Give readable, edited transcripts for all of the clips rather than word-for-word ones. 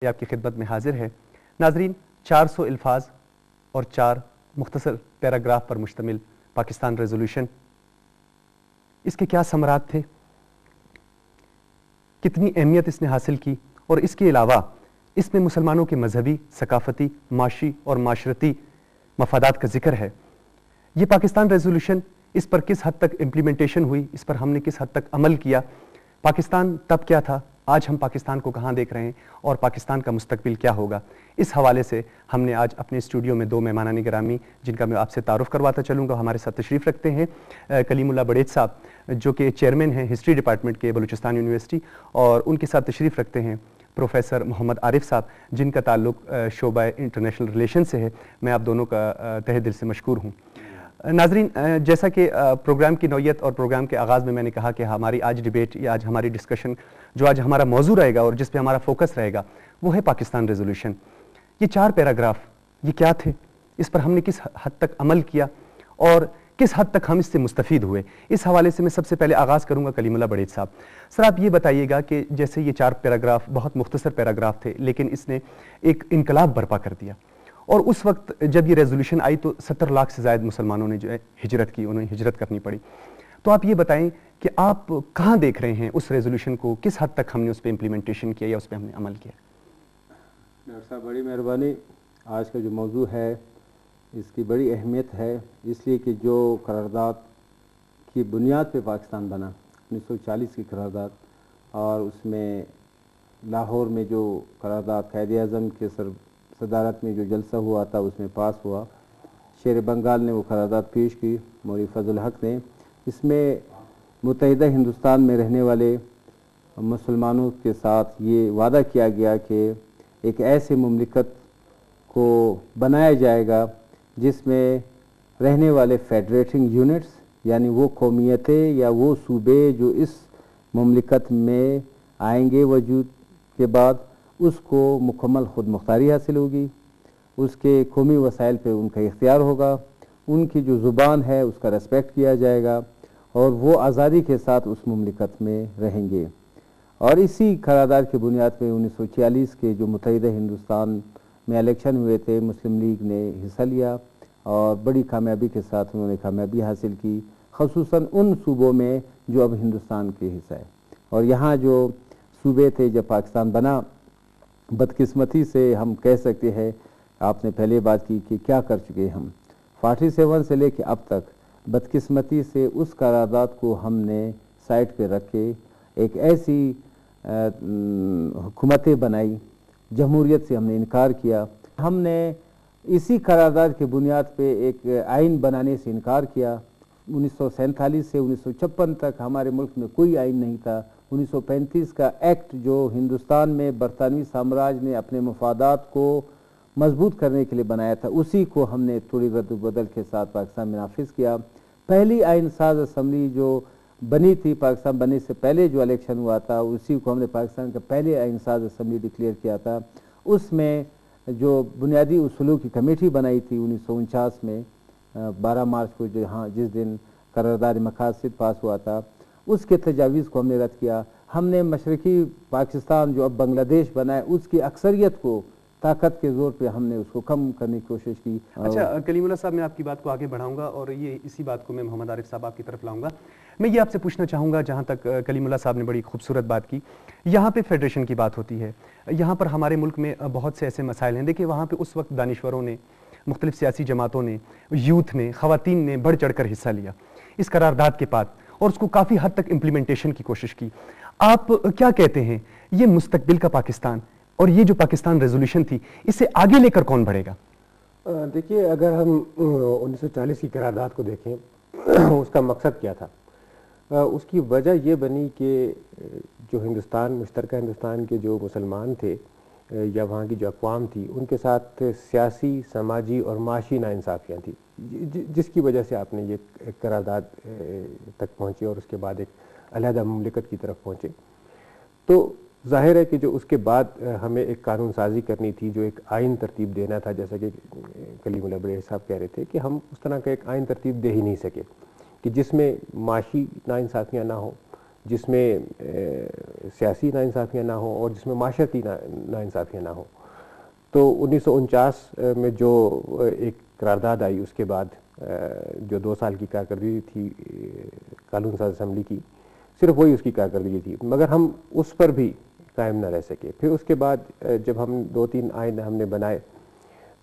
یہ آپ کی خدمت میں حاضر ہے۔ ناظرین، 400 الفاظ اور 4 مختصر پیراگراف پر مشتمل پاکستان ریزولوشن، اس کے کیا ثمرات تھے، کتنی اہمیت اس نے حاصل کی، اور اس کے علاوہ اس میں مسلمانوں کے مذہبی، ثقافتی، معاشی اور معاشرتی مفادات کا ذکر ہے۔ یہ پاکستان ریزولوشن، اس پر کس حد تک امپلیمنٹیشن ہوئی، اس پر ہم نے کس حد تک عمل کیا، پاکستان تب کیا تھا، آج ہم پاکستان کو کہاں دیکھ رہے ہیں، اور پاکستان کا مستقبل کیا ہوگا، اس حوالے سے ہم نے آج اپنے اسٹوڈیو میں 2 مہمانان گرامی جن کا میں آپ سے تعارف کرواتا چلوں گا، ہمارے ساتھ تشریف رکھتے ہیں کلیم اللہ بڑیچ صاحب جو کہ چیئرمین ہیں ہسٹری ڈپارٹمنٹ کے بلوچستان یونیورسٹی، اور ان کے ساتھ تشریف رکھتے ہیں پروفیسر محمد عارف صاحب جن کا تعلق شعبہ انٹرنیشنل ریلیشن سے ہے۔ میں آپ دونوں کا تہہ دل سے مشکور ہوں۔ ناظرین، جیسا کہ پروگرام کی نوعیت اور پروگرام کے آغاز میں نے کہا کہ ہماری آج ڈیبیٹ یا آج ہماری ڈسکشن جو آج ہمارا موضوع رہے گا اور جس پہ ہمارا فوکس رہے گا وہ ہے پاکستان ریزولوشن۔ یہ 4 پیراگراف یہ کیا تھے، اس پر ہم نے کس حد تک عمل کیا اور کس حد تک ہم اس سے مستفید ہوئے، اس حوالے سے میں سب سے پہلے آغاز کروں گا کلیم اللہ بڑیچ صاحب۔ سر آپ یہ بتائیے گا کہ جیسے یہ 4 پیراگراف بہت مختصر پیراگراف تھے لیکن اس نے ایک انقلاب برپا کر دیا، اور اس وقت جب یہ ریزولوشن آئی تو 70 لاکھ سے زائد مسلمانوں نے جو ہے ہجرت کی، انہیں ہجرت کرنی پڑی۔ تو آپ یہ بتائیں کہ آپ کہاں دیکھ رہے ہیں اس ریزولوشن کو، کس حد تک ہم نے اس پہ امپلیمنٹیشن کیا یا اس پہ ہم نے عمل کیا؟ ڈاکٹر صاحب بڑی مہربانی، آج کا جو موضوع ہے اس کی بڑی اہمیت ہے، اس لیے کہ جو قرارداد کی بنیاد پہ پاکستان بنا 1940 کی قرارداد، اور اس میں لاہور میں جو قرارداد قائد اعظم کے صدارت میں جو جلسہ ہوا تھا اس میں پاس ہوا، شیر بنگال نے وہ قرارداد پیش کی، مولوی فضل الحق نے۔ اس میں متحدہ ہندوستان میں رہنے والے مسلمانوں کے ساتھ یہ وعدہ کیا گیا کہ ایک ایسے مملکت کو بنایا جائے گا جس میں رہنے والے فیڈریٹنگ یونٹس، یعنی وہ قومیتیں یا وہ صوبے جو اس مملکت میں آئیں گے وجود کے بعد، اس کو مکمل خود مختاری حاصل ہوگی، اس کے قومی وسائل پہ ان کا اختیار ہوگا، ان کی جو زبان ہے اس کا ریسپیکٹ کیا جائے گا، اور وہ آزادی کے ساتھ اس مملکت میں رہیں گے۔ اور اسی قرارداد کی بنیاد پہ 1946 کے جو متحدہ ہندوستان میں الیکشن ہوئے تھے، مسلم لیگ نے حصہ لیا اور بڑی کامیابی کے ساتھ انہوں نے کامیابی حاصل کی، خصوصاً ان صوبوں میں جو اب ہندوستان کے حصہ ہے۔ اور یہاں جو صوبے تھے جب پاکستان بنا، بدقسمتی سے ہم کہہ سکتے ہیں، آپ نے پہلے بات کی کہ کیا کر چکے ہم، 47 سے لے کے اب تک بدقسمتی سے اس قرارداد کو ہم نے سائٹ پہ رکھ کے ایک ایسی حکومتیں بنائی، جمہوریت سے ہم نے انکار کیا، ہم نے اسی قرارداد کی بنیاد پہ ایک آئین بنانے سے انکار کیا۔ 1947 سے 1956 تک ہمارے ملک میں کوئی آئین نہیں تھا۔ 1935 کا ایکٹ جو ہندوستان میں برطانوی سامراج نے اپنے مفادات کو مضبوط کرنے کے لیے بنایا تھا، اسی کو ہم نے تھوڑی رد و بدل کے ساتھ پاکستان میں نافذ کیا۔ پہلی آئین ساز اسمبلی جو بنی تھی پاکستان بننے سے پہلے جو الیکشن ہوا تھا، اسی کو ہم نے پاکستان کا پہلے آئین ساز اسمبلی ڈکلیئر کیا تھا۔ اس میں جو بنیادی اصولوں کی کمیٹی بنائی تھی 1949 میں 12 مارچ کو، جس دن قرارداد مقاصد پاس ہوا تھا، اس کے تجاویز کو ہم نے رد کیا۔ ہم نے مشرقی پاکستان جو اب بنگلہ دیش بنا ہے، اس کی اکثریت کو طاقت کے زور پہ ہم نے اس کو کم کرنے کی کوشش کی۔ اچھا کلیم اللہ صاحب، میں آپ کی بات کو آگے بڑھاؤں گا اور یہ اسی بات کو میں محمد عارف صاحب آپ کی طرف لاؤں گا۔ میں یہ آپ سے پوچھنا چاہوں گا، جہاں تک کلیم اللہ صاحب نے بڑی خوبصورت بات کی، یہاں پہ فیڈریشن کی بات ہوتی ہے، یہاں پر ہمارے ملک میں بہت سے ایسے مسائل ہیں۔ دیکھیں وہاں پہ اس وقت دانشوروں نے، مختلف سیاسی جماعتوں نے، یوتھ نے، خواتین نے بڑھ چڑھ کر حصہ لیا اس قرارداد کے بعد، اور اس کو کافی حد تک امپلیمنٹیشن کی کوشش کی۔ آپ کیا کہتے ہیں، یہ مستقبل کا پاکستان اور یہ جو پاکستان ریزولوشن تھی، اسے آگے لے کر کون بڑھے گا؟ دیکھیے، اگر ہم 1940 کی قرارداد کو دیکھیں، اس کا مقصد کیا تھا؟ اس کی وجہ یہ بنی کہ جو ہندوستان، مشترکہ ہندوستان کے جو مسلمان تھے یا وہاں کی جو اقوام تھی، ان کے ساتھ سیاسی، سماجی اور معاشی ناانصافیاں تھیں، جس کی وجہ سے آپ نے یہ قرارداد تک پہنچے اور اس کے بعد ایک علیحدہ مملکت کی طرف پہنچے۔ تو ظاہر ہے کہ جو اس کے بعد ہمیں ایک قانون سازی کرنی تھی، جو ایک آئین ترتیب دینا تھا، جیسا کہ کلیم اللہ بڑیچ صاحب کہہ رہے تھے کہ ہم اس طرح کا ایک آئین ترتیب دے ہی نہیں سکے کہ جس میں معاشی ناانصافیاں نہ ہوں، جس میں سیاسی ناانصافیاں نہ ہوں اور جس میں معاشرتی ناانصافیاں نہ ہوں. تو 1949 میں جو ایک قرارداد آئی اس کے بعد جو 2 سال کی کارکردگی تھی قانون ساز اسمبلی کی, صرف وہی اس کی کارکردگی تھی, مگر ہم اس پر بھی قائم نہ رہ سکے. پھر اس کے بعد جب ہم 2-3 آئین ہم نے بنائے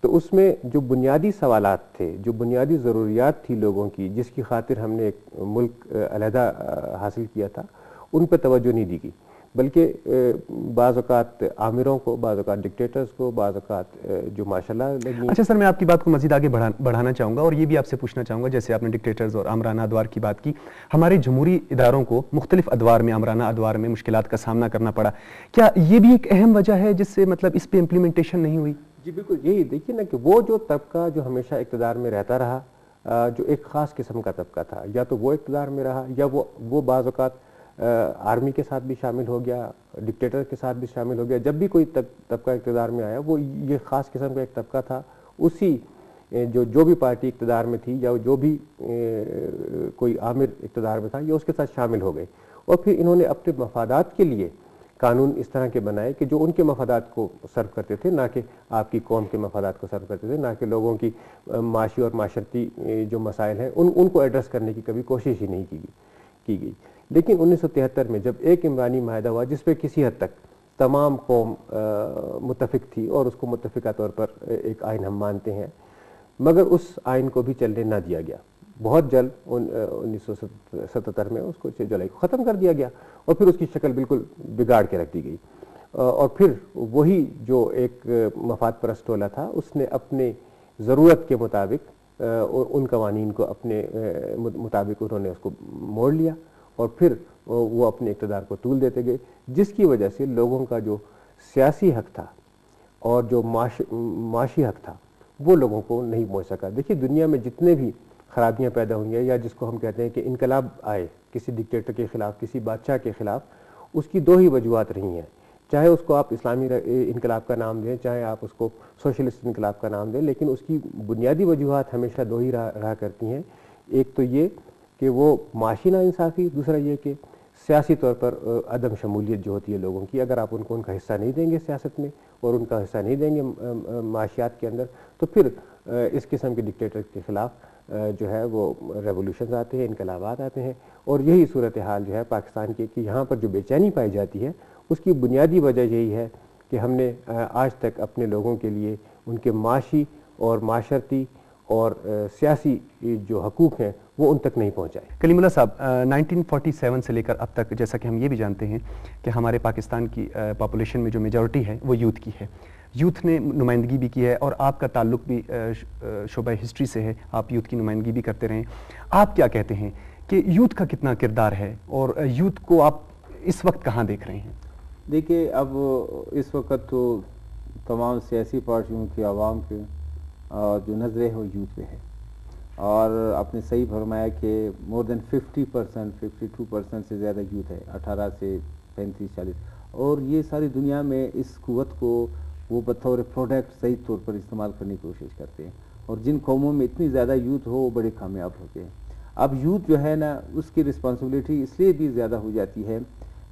تو اس میں جو بنیادی سوالات تھے, جو بنیادی ضروریات تھی لوگوں کی, جس کی خاطر ہم نے ایک ملک علیحدہ حاصل کیا تھا, ان پہ توجہ نہیں دی گئی, بلکہ بعض اوقات آمروں کو, بعض اوقات ڈکٹیٹرز کو, بعض اوقات جو ماشاء اللہ. اچھا سر, میں آپ کی بات کو مزید آگے بڑھانا چاہوں گا اور یہ بھی آپ سے پوچھنا چاہوں گا, جیسے آپ نے ڈکٹیٹرز اور آمرانہ ادوار کی بات کی, ہمارے جمہوری اداروں کو مختلف ادوار میں, آمرانہ ادوار میں مشکلات کا سامنا کرنا پڑا. کیا یہ بھی ایک اہم وجہ ہے جس سے مطلب اس پہ امپلیمنٹیشن نہیں ہوئی؟ جی بالکل, یہی دیکھیے نا کہ وہ جو طبقہ جو ہمیشہ اقتدار میں رہتا رہا, جو ایک خاص قسم کا طبقہ تھا, یا تو وہ اقتدار میں رہا یا وہ بعض اوقات آرمی کے ساتھ بھی شامل ہو گیا, ڈکٹیٹر کے ساتھ بھی شامل ہو گیا. جب بھی کوئی طبقہ اقتدار میں آیا وہ یہ خاص قسم کا ایک طبقہ تھا, اسی جو بھی پارٹی اقتدار میں تھی یا جو بھی کوئی آمر اقتدار میں تھا یہ اس کے ساتھ شامل ہو گئے. اور پھر انہوں نے اپنے مفادات کے لیے قانون اس طرح کے بنائے کہ جو ان کے مفادات کو سرو کرتے تھے, نہ کہ آپ کی قوم کے مفادات کو سرو کرتے تھے, نہ کہ لوگوں کی معاشی اور معاشرتی جو مسائل ہیں ان کو ایڈریس کرنے کی کبھی کوشش ہی نہیں کی گئی. لیکن 1973 میں جب ایک عمرانی معاہدہ ہوا جس پہ کسی حد تک تمام قوم متفق تھی اور اس کو متفقہ طور پر ایک آئین ہم مانتے ہیں, مگر اس آئین کو بھی چلنے نہ دیا گیا. بہت جلد 1977 میں اس کو 6 جولائی کو ختم کر دیا گیا اور پھر اس کی شکل بالکل بگاڑ کے رکھ دی گئی. اور پھر وہی جو ایک مفاد پرست ٹولہ تھا اس نے اپنے ضرورت کے مطابق ان قوانین کو اپنے مطابق انہوں نے اس کو موڑ لیا اور پھر وہ اپنے اقتدار کو طول دیتے گئے, جس کی وجہ سے لوگوں کا جو سیاسی حق تھا اور جو معاشی حق تھا وہ لوگوں کو نہیں پہنچ سکا. دیکھیے دنیا میں جتنے بھی خرابیاں پیدا ہوئی ہیں, یا جس کو ہم کہتے ہیں کہ انقلاب آئے کسی ڈکٹیٹر کے خلاف, کسی بادشاہ کے خلاف, اس کی 2 ہی وجوہات رہی ہیں. چاہے اس کو آپ اسلامی انقلاب کا نام دیں, چاہے آپ اس کو سوشلسٹ انقلاب کا نام دیں, لیکن اس کی بنیادی وجوہات ہمیشہ 2 ہی رہا کرتی ہیں. ایک تو یہ کہ وہ معاشی ناانصافی, دوسرا یہ کہ سیاسی طور پر عدم شمولیت جو ہوتی ہے لوگوں کی. اگر آپ ان کا حصہ نہیں دیں گے سیاست میں اور ان کا حصہ نہیں دیں گے معاشیات کے اندر, تو پھر اس قسم کے ڈکٹیٹر کے خلاف جو ہے وہ ریولوشنز آتے ہیں, انقلابات آتے ہیں. اور یہی صورتحال جو ہے پاکستان کی کہ یہاں پر جو بے چینی پائی جاتی ہے اس کی بنیادی وجہ یہی ہے کہ ہم نے آج تک اپنے لوگوں کے لیے ان کے معاشی اور معاشرتی اور سیاسی جو حقوق ہیں وہ ان تک نہیں پہنچائے. کلیم اللہ صاحب, 1947 سے لے کر اب تک جیسا کہ ہم یہ بھی جانتے ہیں کہ ہمارے پاکستان کی پاپولیشن میں جو میجورٹی ہے وہ یوتھ کی ہے. یوتھ نے نمائندگی بھی کی ہے اور آپ کا تعلق بھی شعبہ ہسٹری سے ہے, آپ یوتھ کی نمائندگی بھی کرتے رہے ہیں. آپ کیا کہتے ہیں کہ یوتھ کا کتنا کردار ہے اور یوتھ کو آپ اس وقت کہاں دیکھ رہے ہیں؟ دیکھیے اب اس وقت تو تمام سیاسی پارٹیوں کی عوام کے جو نظر ہے وہ یوتھ پہ ہے, اور آپ نے صحیح فرمایا کہ مور دین 50%, 52% سے زیادہ یوتھ ہے, 18 سے 35-40, اور یہ ساری دنیا میں اس قوت کو وہ بطور پروڈکٹ صحیح طور پر استعمال کرنے کی کوشش کرتے ہیں. اور جن قوموں میں اتنی زیادہ یوتھ ہو وہ بڑے کامیاب ہوتے ہیں. اب یوتھ جو ہے نا اس کی رسپانسبلٹی اس لیے بھی زیادہ ہو جاتی ہے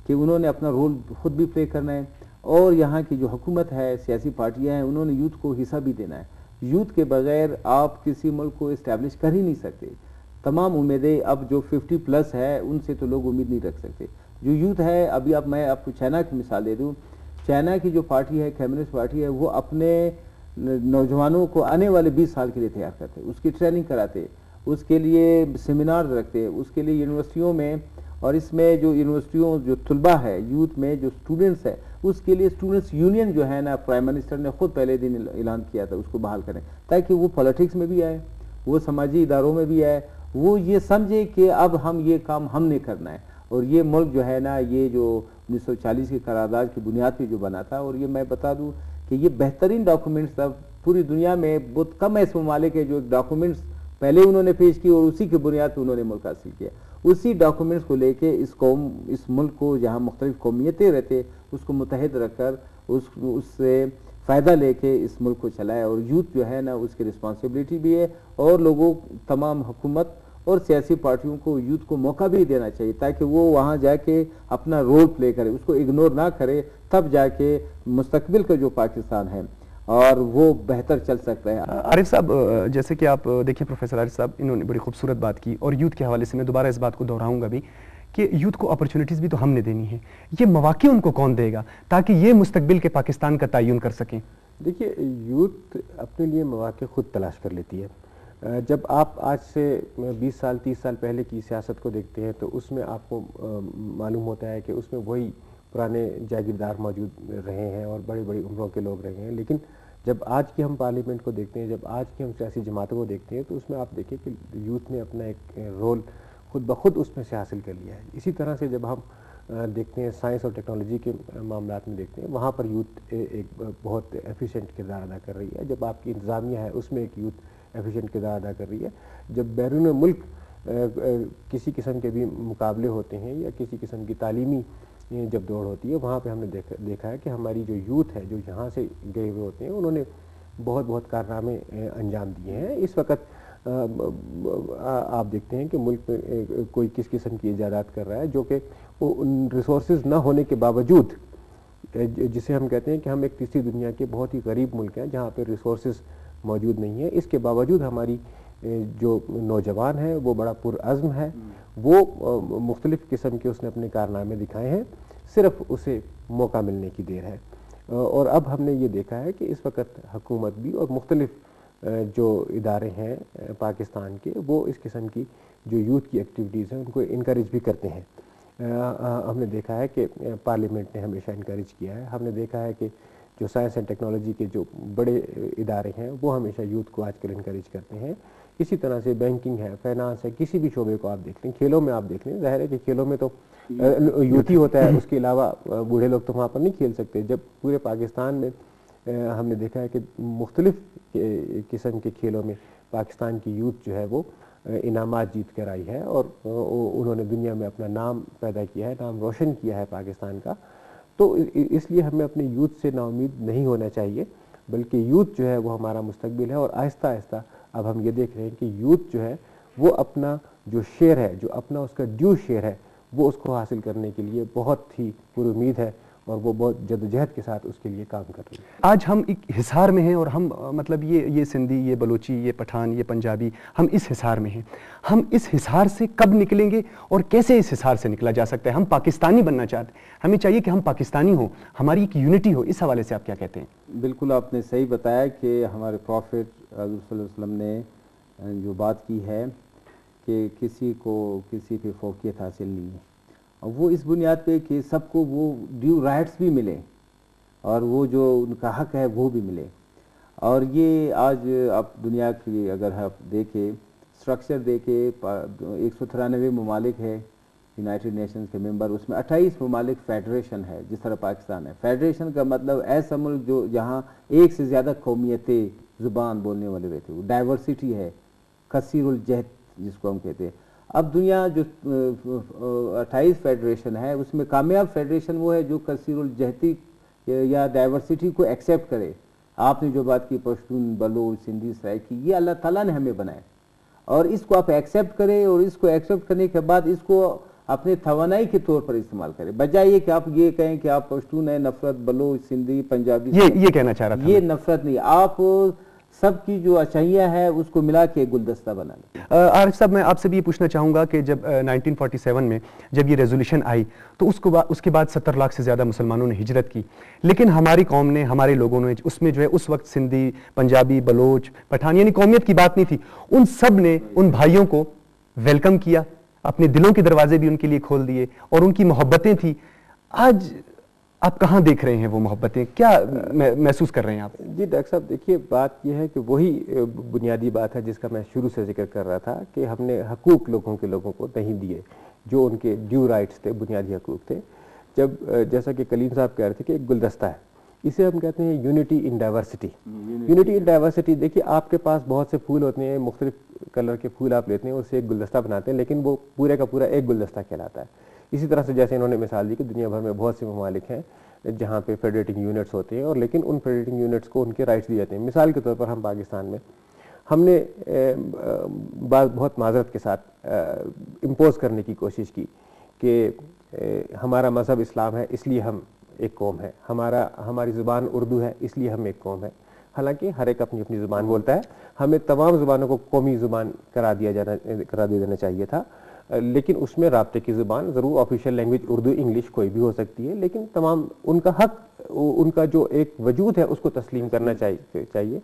کہ انہوں نے اپنا رول خود بھی پلے کرنا ہے, اور یہاں کی جو حکومت ہے, سیاسی پارٹیاں ہیں, انہوں نے یوتھ کو حصہ بھی دینا ہے. یوتھ کے بغیر آپ کسی ملک کو اسٹیبلش کر ہی نہیں سکتے. تمام امیدیں اب جو 50+ ہے ان سے تو لوگ امید نہیں رکھ سکتے. جو یوتھ ہے, ابھی اب میں آپ کو چائنا کی مثال دے دوں. چائنا کی جو پارٹی ہے, کمیونسٹ پارٹی ہے, وہ اپنے نوجوانوں کو آنے والے 20 سال کے لیے تیار کرتے, اس کی ٹریننگ کراتے, اس کے لیے سیمینار رکھتے, اس کے لیے یونیورسٹیوں میں, اور اس میں جو یونیورسٹیوں جو طلبہ ہے یوتھ میں جو اسٹوڈنٹس ہے اس کے لیے اسٹوڈنٹس یونین جو ہے نا پرائم منسٹر نے خود پہلے دن اعلان کیا تھا اس کو بحال کریں, تاکہ وہ پالیٹکس میں بھی آئے, وہ سماجی اداروں میں بھی آئے, وہ یہ سمجھے کہ اب ہم یہ کام ہم نے کرنا ہے. اور یہ ملک جو ہے نا یہ جو 1940 کی قرارداد کی بنیاد پہ جو بنا تھا, اور یہ میں بتا دوں کہ یہ بہترین ڈاکومنٹس تھا پوری دنیا میں, بہت کم ایسے ممالک کے جو ڈاکومنٹس پہلے انہوں نے پیش کی اور اسی کی بنیاد پہ انہوں نے ملک حاصل کیا. اسی ڈاکومنٹس کو لے کے اس ملک کو جہاں مختلف قومیتیں رہتے اس کو متحد رکھ کر اس سے فائدہ لے کے اس ملک کو چلائے. اور یوتھ جو ہے نا اس کی رسپانسبلٹی بھی ہے, اور لوگوں تمام حکومت اور سیاسی پارٹیوں کو یوتھ کو موقع بھی دینا چاہیے تاکہ وہ وہاں جا کے اپنا رول پلے کرے, اس کو اگنور نہ کرے, تب جا کے مستقبل کا جو پاکستان ہے اور وہ بہتر چل سکتا ہے. عارف صاحب, جیسے کہ آپ دیکھیں پروفیسر عارف صاحب, انہوں نے بڑی خوبصورت بات کی, اور یوتھ کے حوالے سے میں دوبارہ اس بات کو دہراؤں گا بھی کہ یوتھ کو اپرچونٹیز بھی تو ہم نے دینی ہے. یہ مواقع ان کو کون دے گا تاکہ یہ مستقبل کے پاکستان کا تعین کر سکیں؟ دیکھیے, یوتھ اپنے لیے مواقع خود تلاش کر لیتی ہے. جب آپ آج سے 20 سال 30 سال پہلے کی سیاست کو دیکھتے ہیں تو اس میں آپ کو معلوم ہوتا ہے کہ اس میں وہی پرانے جاگیردار موجود رہے ہیں اور بڑی بڑی عمروں کے لوگ رہے ہیں. لیکن جب آج کی ہم پارلیمنٹ کو دیکھتے ہیں, جب آج کی ہم سیاسی جماعتوں کو دیکھتے ہیں, تو اس میں آپ دیکھیں کہ یوتھ نے اپنا ایک رول خود بخود اس میں سے حاصل کر لیا ہے. اسی طرح سے جب ہم دیکھتے ہیں سائنس اور ٹیکنالوجی کے معاملات میں دیکھتے ہیں, وہاں پر یوتھ ایک بہت ایفیشینٹ کردار ادا کر رہی ہے. جب آپ کی انتظامیہ ہے اس میں ایک یوتھ ایفیشینٹ کردار ادا کر رہی ہے. جب بیرون ملک کسی قسم کے بھی مقابلے ہوتے ہیں یا کسی قسم کی تعلیمی جب دوڑ ہوتی ہے, وہاں پہ ہم نے دیکھا ہے کہ ہماری جو یوتھ ہے جو یہاں سے گئے ہوئے ہوتے ہیں, انہوں نے بہت بہت کارنامے انجام دیے ہیں. اس وقت آپ دیکھتے ہیں کہ ملک میں کوئی کس قسم کی ایجادات کر رہا ہے جو کہ ان ریسورسز نہ ہونے کے باوجود, جسے ہم کہتے ہیں کہ ہم ایک تیسری دنیا کے بہت ہی غریب ملک ہیں جہاں پہ ریسورسز موجود نہیں ہیں, اس کے باوجود ہماری جو نوجوان ہے وہ بڑا پرعزم ہے. وہ مختلف قسم کے اس نے اپنے کارنامے دکھائے ہیں, صرف اسے موقع ملنے کی دیر ہے. اور اب ہم نے یہ دیکھا ہے کہ اس وقت حکومت بھی اور مختلف جو ادارے ہیں پاکستان کے, وہ اس قسم کی جو یوتھ کی ایکٹیویٹیز ہیں ان کو انکریج بھی کرتے ہیں. ہم نے دیکھا ہے کہ پارلیمنٹ نے ہمیشہ انکریج کیا ہے. ہم نے دیکھا ہے کہ جو سائنس اینڈ ٹیکنالوجی کے جو بڑے ادارے ہیں وہ ہمیشہ یوتھ کو آج کل انکریج کرتے ہیں. اسی طرح سے بینکنگ ہے, فائنانس ہے, کسی بھی شعبے کو آپ دیکھ لیں, کھیلوں میں آپ دیکھ لیں, ظاہر ہے کہ کھیلوں میں تو یوتھ ہی ہوتا ہے, اس کے علاوہ بوڑھے لوگ تو وہاں پر نہیں کھیل سکتے. جب پورے پاکستان میں ہم نے دیکھا ہے کہ مختلف قسم کے کھیلوں میں پاکستان کی یوتھ جو ہے وہ انعامات جیت کر آئی ہے اور انہوں نے دنیا میں اپنا نام پیدا کیا ہے, نام روشن کیا ہے پاکستان کا. تو اس لیے ہمیں اپنے یوتھ سے نا امید نہیں ہونا چاہیے, بلکہ یوتھ جو ہے وہ ہمارا مستقبل ہے. اور آہستہ آہستہ اب ہم یہ دیکھ رہے ہیں کہ یوتھ جو ہے وہ اپنا جو شیئر ہے, جو اپنا اس کا ڈیو شیئر ہے, وہ اس کو حاصل کرنے کے لیے بہت ہی پر امید ہے اور وہ بہت جدوجہد کے ساتھ اس کے لیے کام کر رہی ہے. آج ہم ایک حصار میں ہیں اور ہم مطلب یہ سندھی, یہ بلوچی, یہ پٹھان, یہ پنجابی, ہم اس حصار میں ہیں. ہم اس حصار سے کب نکلیں گے اور کیسے اس حصار سے نکلا جا سکتا ہے؟ ہم پاکستانی بننا چاہتے ہیں, ہمیں چاہیے کہ ہم پاکستانی ہوں, ہماری ایک یونٹی ہو. اس حوالے سے آپ کیا کہتے ہیں؟ بالکل آپ نے صحیح بتایا کہ ہمارے پروفٹ حضور صلی اللہ علیہ وسلم نے جو بات کی ہے کہ کسی کو کسی پہ فوقیت حاصل نہیں ہے, اور وہ اس بنیاد پہ کہ سب کو وہ ڈیو رائٹس بھی ملے اور وہ جو ان کا حق ہے وہ بھی ملے. اور یہ آج آپ دنیا کی اگر آپ دیکھیں اسٹرکچر دیکھیں, 193 ممالک ہے یونائٹڈ نیشنز کے ممبر, اس میں 28 ممالک فیڈریشن ہے جس طرح پاکستان ہے. فیڈریشن کا مطلب ایسا ملک جو جہاں ایک سے زیادہ قومیتیں زبان بولنے والے رہتے, وہ ڈائیورسٹی ہے, کثیر الجہد جس کو ہم کہتے ہیں. اب دنیا جو 28 فیڈریشن ہے اس میں کامیاب فیڈریشن وہ ہے جو کثیر الجہتی یا ڈائیورسٹی کو ایکسیپٹ کرے. آپ نے جو بات کی پشتون, بلوچ, سندھی, سرائکی, یہ اللہ تعالیٰ نے ہمیں بنائے اور اس کو آپ ایکسیپٹ کریں اور اس کو ایکسیپٹ کرنے کے بعد اس کو اپنے توانائی کے طور پر استعمال کریں, بجائے یہ کہ آپ یہ کہیں کہ آپ پشتون ہیں, نفرت, بلوچ, سندھی, پنجابی, یہ کہنا چاہ رہا تھا. یہ نفرت نہیں, آپ سب کی جو اچھائیاں ہے اس کو ملا کے گلدستہ بنا لیں. عارف صاحب, میں آپ سے بھی یہ پوچھنا چاہوں گا کہ جب 1947 میں جب یہ ریزولوشن آئی تو اس کے بعد 70 لاکھ سے زیادہ مسلمانوں نے ہجرت کی, لیکن ہماری قوم نے, ہمارے لوگوں نے اس میں جو ہے اس وقت سندھی, پنجابی, بلوچ, پٹھان, یعنی قومیت کی بات نہیں تھی, ان سب نے ان بھائیوں کو ویلکم کیا, اپنے دلوں کے دروازے بھی ان کے لیے کھول دیے اور ان کی محبتیں تھیں. آج آپ کہاں دیکھ رہے ہیں وہ محبتیں, کیا محسوس کر رہے ہیں آپ؟ جی ڈاکٹر صاحب, دیکھیے بات یہ ہے کہ وہی بنیادی بات ہے جس کا میں شروع سے ذکر کر رہا تھا کہ ہم نے حقوق لوگوں کو نہیں دیے جو ان کے ڈیو رائٹس تھے, بنیادی حقوق تھے. جب جیسا کہ کلیم صاحب کہہ رہے تھے کہ ایک گلدستہ ہے, اسے ہم کہتے ہیں یونٹی ان ڈائیورسٹی. یونٹی ان ڈائیورسٹی, دیکھیے آپ کے پاس بہت سے پھول ہوتے ہیں, مختلف کلر کے پھول آپ لیتے ہیں, اسے ایک گلدستہ بناتے ہیں, لیکن وہ پورے کا پورا ایک گلدستہ کہلاتا ہے. اسی طرح سے جیسے انہوں نے مثال دی کہ دنیا بھر میں بہت سے ممالک ہیں جہاں پہ فیڈریٹنگ یونٹس ہوتے ہیں اور لیکن ان فیڈریٹنگ یونٹس کو ان کے رائٹس دیے جاتے ہیں. مثال کے طور پر ہم پاکستان میں ہم نے بہت معذرت کے ساتھ امپوز کرنے کی کوشش کی کہ ہمارا مذہب اسلام ہے اس لیے ہم ایک قوم ہے، ہماری زبان اردو ہے اس لیے ہم ایک قوم ہے. حالانکہ ہر ایک اپنی اپنی زبان بولتا ہے. ہمیں تمام زبانوں کو قومی زبان قرار دیا دینا چاہیے تھا، لیکن اس میں رابطے کی زبان ضرور آفیشیل لینگویج اردو انگلش کوئی بھی ہو سکتی ہے، لیکن تمام ان کا حق، ان کا جو ایک وجود ہے اس کو تسلیم کرنا چاہیے.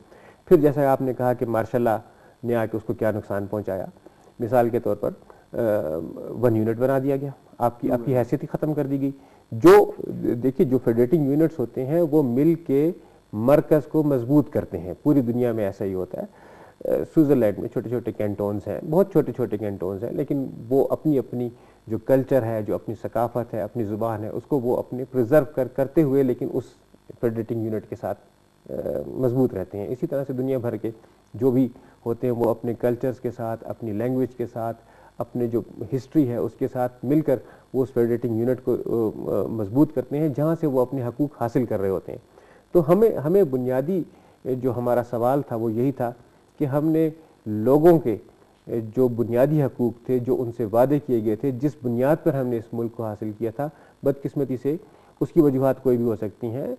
پھر جیسا آپ نے کہا کہ مارشل لا نے آ کے اس کو کیا نقصان پہنچایا، مثال کے طور پر 1 یونٹ بنا دیا گیا، آپ کی حیثیت ہی ختم کر دی گئی. جو دیکھیے جو فیڈریٹنگ یونٹس ہوتے ہیں وہ مل کے مرکز کو مضبوط کرتے ہیں، پوری دنیا میں ایسا ہی ہوتا ہے. سوئٹزرلینڈ میں چھوٹے چھوٹے کینٹونز ہیں، بہت چھوٹے چھوٹے کینٹونز ہیں، لیکن وہ اپنی اپنی جو کلچر ہے، جو اپنی ثقافت ہے، اپنی زبان ہے، اس کو وہ اپنے پریزرو کرتے ہوئے لیکن اس فیڈریٹنگ یونٹ کے ساتھ مضبوط رہتے ہیں. اسی طرح سے دنیا بھر کے جو بھی ہوتے ہیں وہ اپنے کلچرز کے ساتھ، اپنی لینگویج کے ساتھ، اپنے جو ہسٹری ہے اس کے ساتھ مل کر وہ اس فیڈریٹنگ یونٹ کو مضبوط کرتے ہیں جہاں سے وہ اپنے حقوق حاصل کر رہے ہوتے ہیں. تو ہمیں بنیادی جو ہمارا سوال تھا وہ یہی تھا کہ ہم نے لوگوں کے جو بنیادی حقوق تھے، جو ان سے وعدے کیے گئے تھے، جس بنیاد پر ہم نے اس ملک کو حاصل کیا تھا، بدقسمتی سے اس کی وجوہات کوئی بھی ہو سکتی ہیں.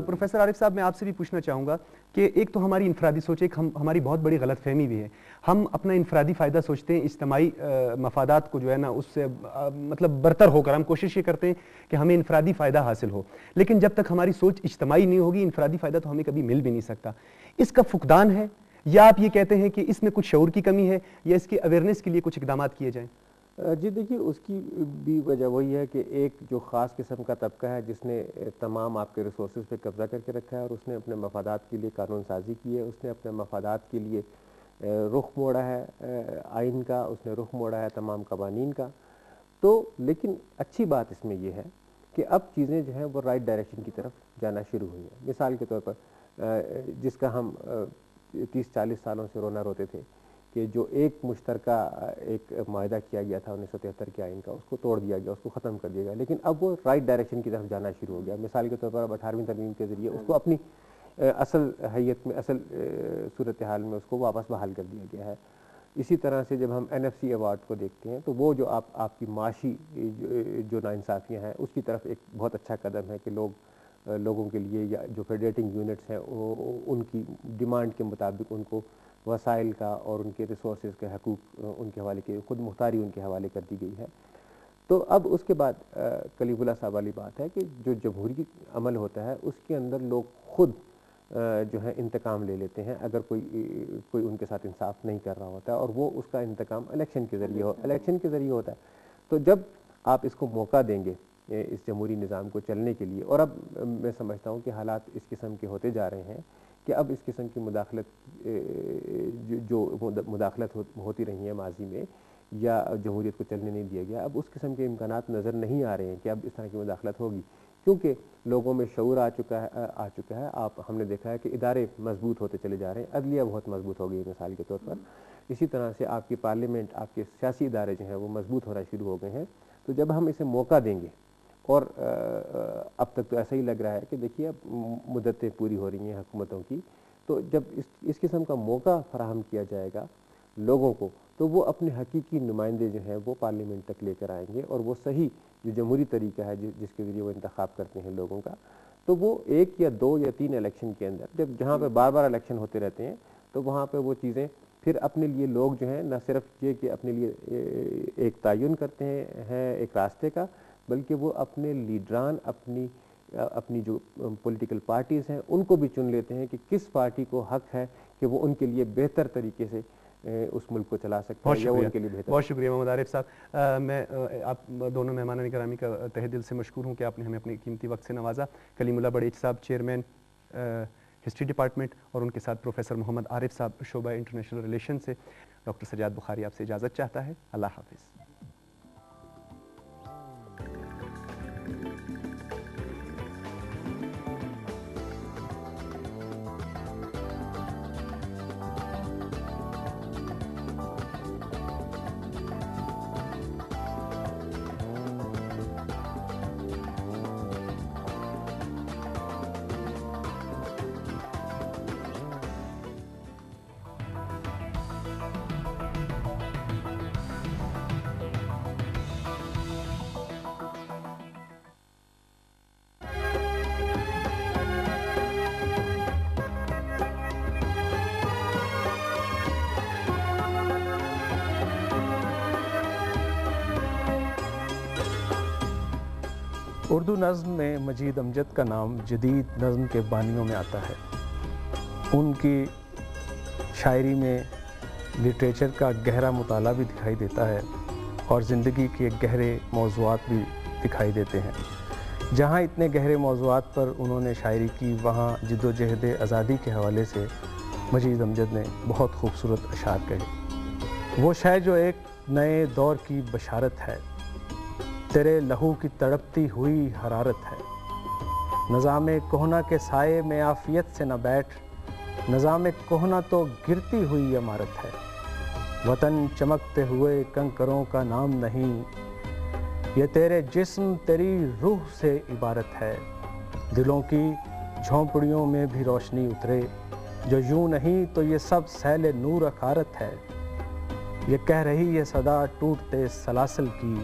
پروفیسر عارف صاحب، میں آپ سے بھی پوچھنا چاہوں گا کہ ایک تو ہماری انفرادی سوچ، ایک ہماری بہت بڑی غلط فہمی بھی ہے. ہم اپنا انفرادی فائدہ سوچتے ہیں، اجتماعی مفادات کو جو ہے نا اس سے مطلب برتر ہو کر ہم کوشش یہ کرتے ہیں کہ ہمیں انفرادی فائدہ حاصل ہو، لیکن جب تک ہماری سوچ اجتماعی نہیں ہوگی انفرادی فائدہ تو ہمیں کبھی مل بھی نہیں سکتا. اس کا فقدان ہے، یا آپ یہ کہتے ہیں کہ اس میں کچھ شعور کی کمی ہے، یا اس کی اویئرنیس کے لیے کچھ اقدامات کیے جائیں؟ جی دیکھیے، اس کی بھی وجہ وہی ہے کہ ایک جو خاص قسم کا طبقہ ہے جس نے تمام آپ کے ریسورسز پہ قبضہ کر کے رکھا ہے، اور اس نے اپنے مفادات کے لیے قانون سازی کی ہے، اس نے اپنے مفادات کے لیے رخ موڑا ہے آئین کا، اس نے رخ موڑا ہے تمام قوانین کا. تو لیکن اچھی بات اس میں یہ ہے کہ اب چیزیں جو ہیں وہ رائٹ ڈائریکشن کی طرف جانا شروع ہوئی ہیں. مثال کے طور پر جس کا ہم 30-40 سالوں سے رونا روتے تھے کہ جو ایک مشترکہ ایک معاہدہ کیا گیا تھا 1973 کے آئین کا، اس کو توڑ دیا گیا، اس کو ختم کر دیا گیا، لیکن اب وہ رائٹ ڈائریکشن کی طرف جانا شروع ہو گیا. مثال کے طور پر اب 18ویں ترمیم کے ذریعے اس کو اپنی اصل حیت میں، اصل صورتحال میں اس کو واپس بحال کر دیا گیا ہے. اسی طرح سے جب ہم NFC ایوارڈ کو دیکھتے ہیں تو وہ جو آپ کی معاشی جو ناانصافیاں ہیں اس کی طرف ایک بہت اچھا قدم ہے کہ لوگوں کے لیے، یا جو فیڈریٹنگ یونٹس ہیں ان کی ڈیمانڈ کے مطابق ان کو وسائل کا اور ان کے ریسورسز کے حقوق ان کے حوالے کے، خود مختاری ان کے حوالے کر دی گئی ہے. تو اب اس کے بعد کلیم اللہ صاحب والی بات ہے کہ جو جمہوری عمل ہوتا ہے اس کے اندر لوگ خود جو ہے انتقام لے لیتے ہیں اگر کوئی ان کے ساتھ انصاف نہیں کر رہا ہوتا ہے، اور وہ اس کا انتقام الیکشن کے ذریعے ہوتا ہے. تو جب آپ اس کو موقع دیں گے اس جمہوری نظام کو چلنے کے لیے، اور اب میں سمجھتا ہوں کہ حالات اس قسم کے ہوتے جا رہے ہیں کہ اب اس قسم کی مداخلت ہوتی رہی ہیں ماضی میں، یا جمہوریت کو چلنے نہیں دیا گیا، اب اس قسم کے امکانات نظر نہیں آ رہے ہیں کہ اب اس طرح کی مداخلت ہوگی، کیونکہ لوگوں میں شعور آ چکا ہے. ہم نے دیکھا ہے کہ ادارے مضبوط ہوتے چلے جا رہے ہیں، عدلیہ بہت مضبوط ہو گئی ہے مثال کے طور پر. اسی طرح سے آپ کی پارلیمنٹ، آپ کے سیاسی ادارے جو ہیں وہ مضبوط ہونا شروع ہو گئے ہیں. تو جب ہم اسے موقع دیں گے، اور اب تک تو ایسا ہی لگ رہا ہے کہ دیکھیے اب مدتیں پوری ہو رہی ہیں حکومتوں کی، تو جب اس قسم کا موقع فراہم کیا جائے گا لوگوں کو، تو وہ اپنے حقیقی نمائندے جو ہیں وہ پارلیمنٹ تک لے کر آئیں گے، اور وہ صحیح جو جمہوری طریقہ ہے جس کے ذریعے وہ انتخاب کرتے ہیں لوگوں کا، تو وہ 1 یا 2 یا 3 الیکشن کے اندر، جہاں پہ بار بار الیکشن ہوتے رہتے ہیں، تو وہاں پہ وہ چیزیں پھر اپنے لیے لوگ جو ہیں نہ صرف یہ کہ اپنے لیے ایک تعین کرتے ہیں ایک راستے کا، بلکہ وہ اپنے لیڈران، اپنی جو پولیٹیکل پارٹیز ہیں ان کو بھی چن لیتے ہیں کہ کس پارٹی کو حق ہے کہ وہ ان کے لیے بہتر طریقے سے اس ملک کو چلا سکتا ہے، یا وہ ان کے لیے بہتر. بہت شکریہ محمد عارف صاحب. میں آپ دونوں مہمانان گرامی کا تہہ دل سے مشکور ہوں کہ آپ نے ہمیں اپنے قیمتی وقت سے نوازا. کلیم اللہ بڑیچ صاحب، چیئرمین ہسٹری ڈپارٹمنٹ، اور ان کے ساتھ پروفیسر محمد عارف صاحب شعبہ انٹرنیشنل ریلیشن سے، ڈاکٹر سجاد بخاری آپ سے اجازت چاہتا ہے. اللہ حافظ. اردو نظم میں مجید امجد کا نام جدید نظم کے بانیوں میں آتا ہے. ان کی شاعری میں لٹریچر کا گہرا مطالعہ بھی دکھائی دیتا ہے اور زندگی کے گہرے موضوعات بھی دکھائی دیتے ہیں. جہاں اتنے گہرے موضوعات پر انہوں نے شاعری کی، وہاں جد و جہد آزادی کے حوالے سے مجید امجد نے بہت خوبصورت اشعار کہے. وہ شاعر جو ایک نئے دور کی بشارت ہے، تیرے لہو کی تڑپتی ہوئی حرارت ہے. نظام کہنا کے سائے میں عافیت سے نہ بیٹھ، نظام کہنا تو گرتی ہوئی عمارت ہے. وطن چمکتے ہوئے کنکروں کا نام نہیں، یہ تیرے جسم تیری روح سے عبارت ہے. دلوں کی جھونپڑیوں میں بھی روشنی اترے، جو یوں نہیں تو یہ سب سیل نور اکارت ہے. یہ کہہ رہی یہ صدا ٹوٹتے سلاسل کی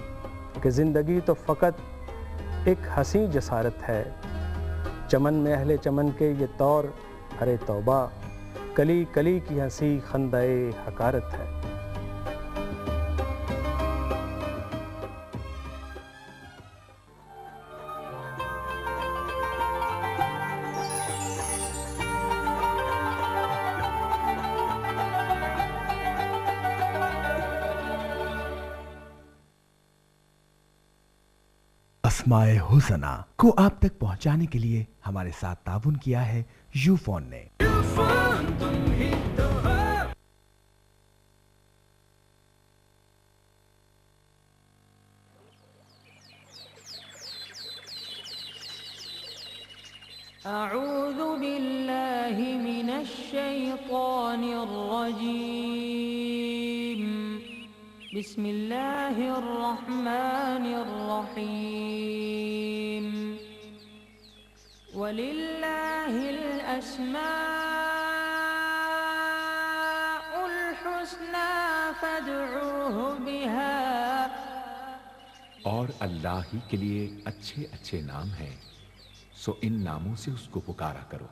کہ زندگی تو فقط ایک حسین جسارت ہے. چمن میں اہل چمن کے یہ طور ارے توبہ، کلی کلی کی ہنسی خندہ حقارت ہے. اسماء حسنہ کو آپ تک پہنچانے کے لیے ہمارے ساتھ تعاون کیا ہے یو فون نے. اعوذ باللہ من الشیطان الرجیم، بسم اللہ الرحمن الرحیم. وَلِلَّهِ الْأَسْمَاءُ الْحُسْنَى فَادْعُوهُ بِهَا. اور اللہ ہی کے لیے اچھے اچھے نام ہیں، سو ان ناموں سے اس کو پکارا کرو.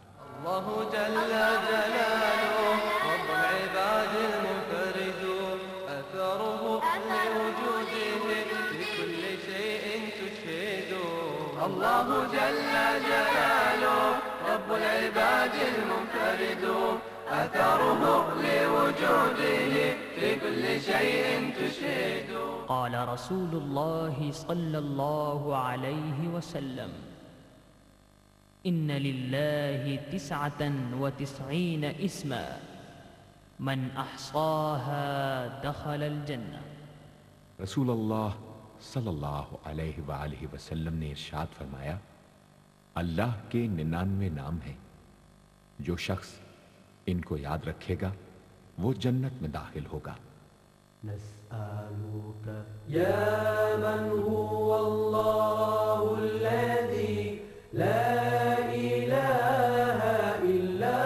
اللہ جل جلالہ رب العباد المنفرد اثره لوجوده لكل شيء تشهد. اللہ جل جلالہ رب العباد المنفرد اثره لوجوده لكل شيء تشهد. قال رسول الله صلى الله عليه وسلم: إن لله 99 اسما من أحصاها دخل الجنة. رسول اللہ صلی اللہ علیہ وآلہ وسلم نے ارشاد فرمایا، اللہ کے 99 نام ہیں، جو شخص ان کو یاد رکھے گا وہ جنت میں داخل ہوگا. نسألك يا من هو الله الذي لا إله إلا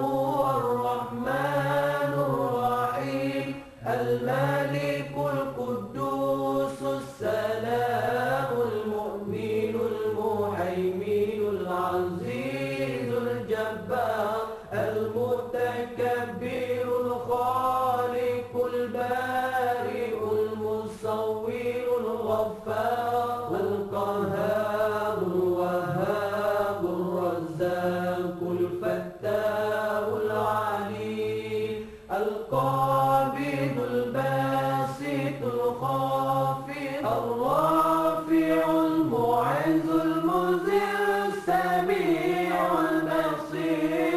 هو الرحمن الرحيم الملك القدوس السلام المؤمن المهيمن العزيز الجبار المتكبر الخالق البارئ المصور الغفار القهار الوهاب الرزاق الفتاح العليم القابض الباسط الخافض الرافع المعز المذل السميع البصير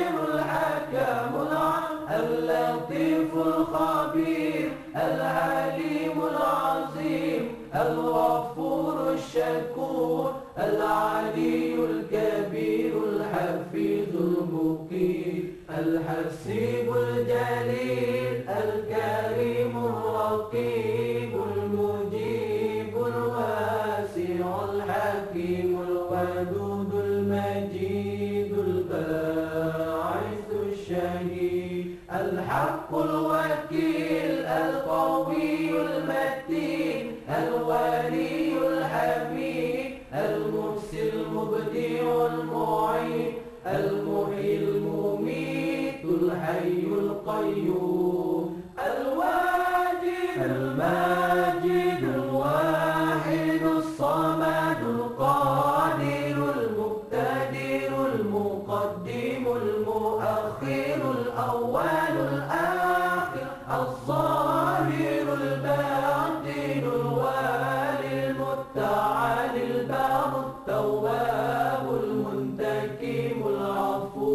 الجليل الكريم الرقيب المجيب الواسع الحكيم الودود المجيد الباعث الشهيد الحق الوكيل القوي المتين الولي الحميد المحسن المبدع المعين المحيي المميت الحي القيوم الواجد الماجد الواحد الصمد القادر المقتدر المقدم المؤخر الأول الآخر الظاهر الباطن الوالي المتعال البار التواب المنتقم العفو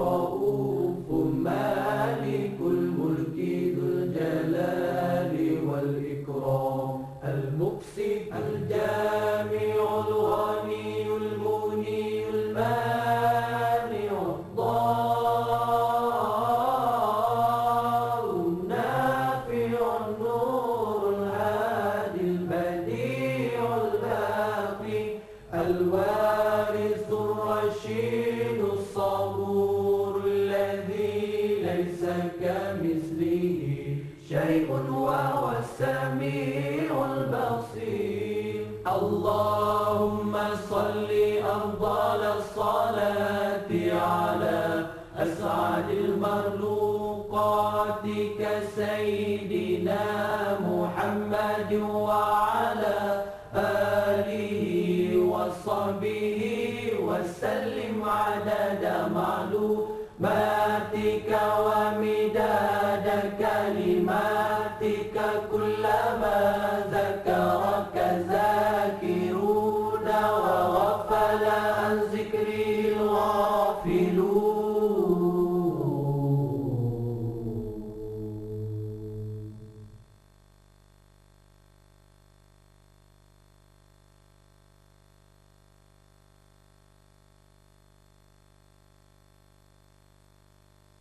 رؤوف مالك الملك ذو الجلال والإكرام المقسط الجامع الغني المغني المانع الضار النافع النور الهادي البديع الباقي الوارث الرشيد الصبور الذي ليس كمثله شيء وهو السميع البصير اللهم صل أفضل الصلاة على أسعد المخلوقات كسيدنا محمد وعلى آله وصحبه وسلم عدد معلوماتك ومداد كلماتك كلما ذكرك ذاكرون وغفل عن ذكره الغافلون.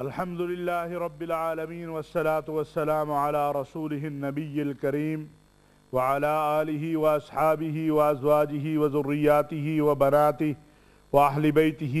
الحمدللہ رب العالمین والصلاة والسلام علی رسولہ النبی الکریم وعلی آلہ واصحابہ وازواجہ وذریاتہ وبناتہ واہل بیتہ